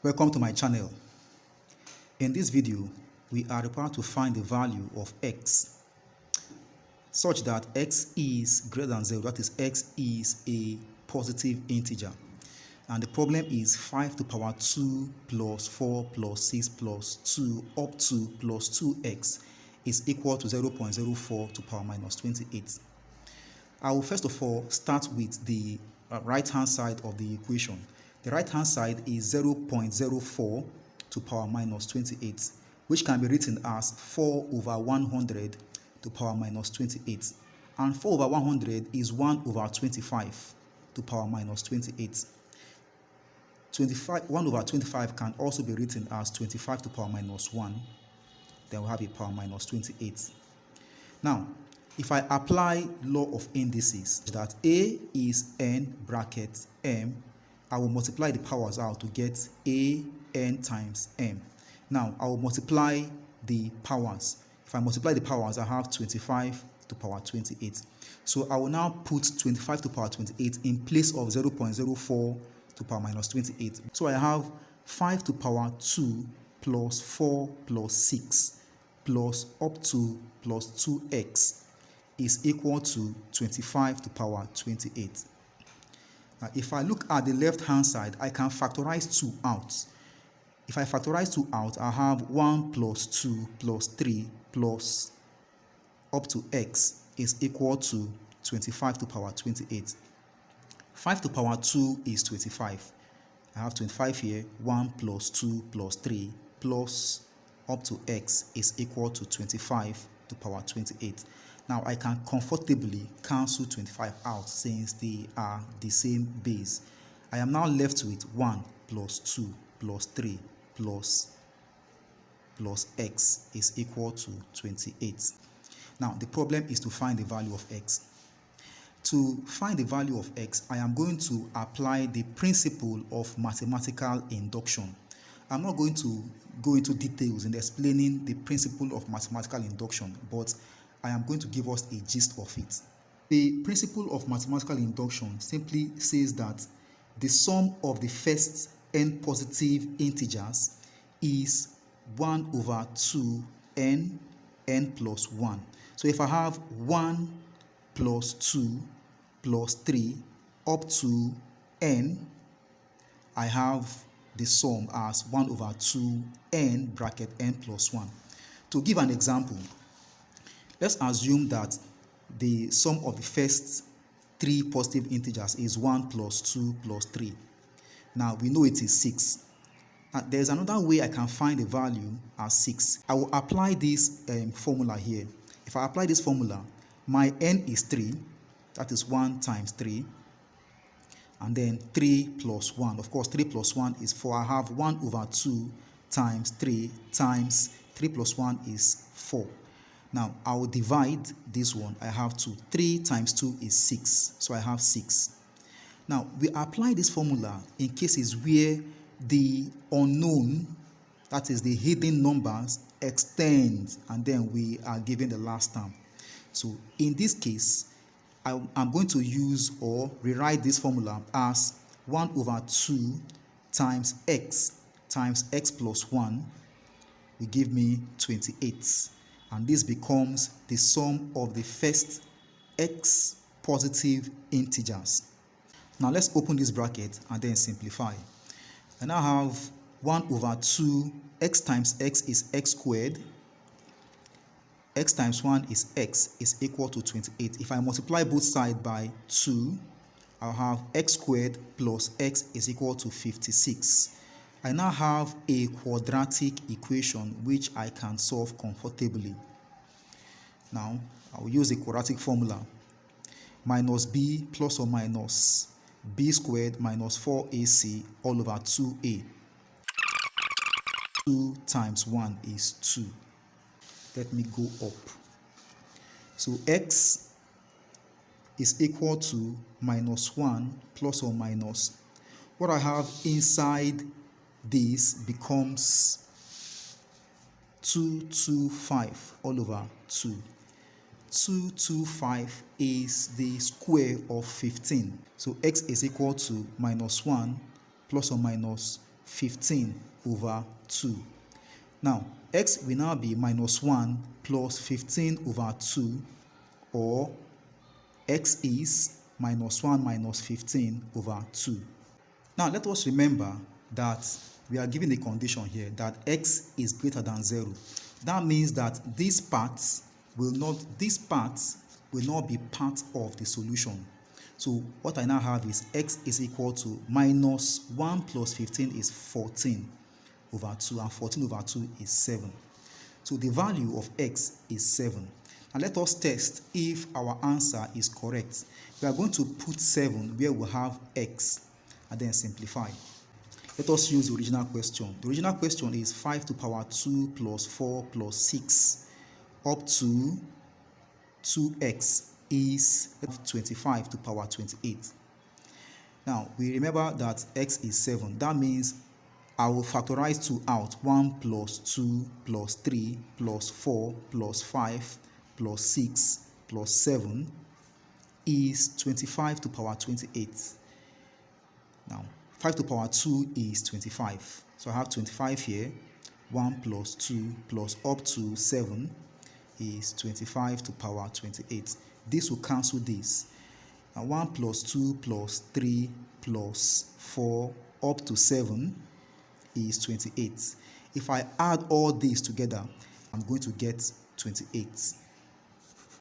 Welcome to my channel. In this video, we are required to find the value of x such that x is greater than 0, that is x is a positive integer. And the problem is 5 to the power 2 plus 4 plus 6 plus 2 up to plus 2x is equal to 0.04 to the power minus 28. I will first of all start with the right hand side of the equation. The right hand side is 0.04 to the power minus 28, which can be written as 4 over 100 to the power minus 28. And 4 over 100 is 1 over 25 to the power minus 28. 1 over 25 can also be written as 25 to the power minus 1. Then we have a power minus 28. Now, if I apply law of indices, that A is n bracket m, I will multiply the powers out to get a n times m. Now, I will multiply the powers. If I multiply the powers, I have 25 to the power 28. So I will now put 25 to the power 28 in place of 0.04 to the power minus 28. So I have 5 to the power 2 plus 4 plus 6 plus up to plus 2x is equal to 25 to the power 28. Now, if I look at the left hand side, I can factorize 2 out. If I factorize 2 out, I have 1 plus 2 plus 3 plus up to x is equal to 25 to the power 28. 5 to the power 2 is 25. I have 25 here. 1 plus 2 plus 3 plus up to x is equal to 25 to the power 28. Now I can comfortably cancel 25 out since they are the same base. I am now left with 1 plus 2 plus 3 plus x is equal to 28. Now the problem is to find the value of x. To find the value of x, I am going to apply the principle of mathematical induction. I'm not going to go into details in explaining the principle of mathematical induction, but I am going to give us a gist of it. The principle of mathematical induction simply says that the sum of the first n positive integers is 1 over 2 n plus 1. So if I have 1 plus 2 plus 3 up to n, I have the sum as 1 over 2 n bracket n plus 1. To give an example, let's assume that the sum of the first 3 positive integers is 1 plus 2 plus 3. Now we know it is 6. There's another way I can find the value as 6. I will apply this formula here. If I apply this formula, my n is 3. That is 1 times 3. And then 3 plus 1. Of course, 3 plus 1 is 4. I have 1 over 2 times 3 times 3 plus 1 is 4. Now, I will divide this one. I have 2. 3 times 2 is 6. So I have 6. Now, we apply this formula in cases where the unknown, that is the hidden numbers, extend and then we are given the last term. So in this case, I'm going to use or rewrite this formula as 1 over 2 times x plus 1 will give me 28. And this becomes the sum of the first x positive integers. Now let's open this bracket and then simplify. I now have 1 over 2, x times x is x squared. X times 1 is x is equal to 28. If I multiply both sides by 2, I'll have x squared plus x is equal to 56. I now have a quadratic equation which I can solve comfortably. Now, I will use the quadratic formula. Minus b plus or minus b squared minus 4ac all over 2a. 2 times 1 is 2. Let me go up. So x is equal to minus 1 plus or minus. What I have inside this becomes 225 all over 2. 225 is the square of 15. So x is equal to minus 1 plus or minus 15 over 2. Now, x will now be minus 1 plus 15 over 2, or x is minus 1 minus 15 over 2. Now, let us remember that we are given a condition here that x is greater than 0. That means that this part will not be part of the solution. So what I now have is x is equal to minus 1 plus 15 is 14 over 2, and 14 over 2 is 7. So the value of x is 7. And let us test if our answer is correct. We are going to put 7 where we have x and then simplify. Let us use the original question. The original question is 5 to the power 2 plus 4 plus 6 up to 2x is 25 to the power 28. Now, we remember that x is 7. That means I will factorize 2 out. 1 plus 2 plus 3 plus 4 plus 5 plus 6 plus 7 is 25 to the power 28. Now, 5 to the power 2 is 25. So I have 25 here. 1 plus 2 plus up to 7 is 25 to the power 28. This will cancel this. Now 1 plus 2 plus 3 plus 4 up to 7 is 28. If I add all these together, I'm going to get 28.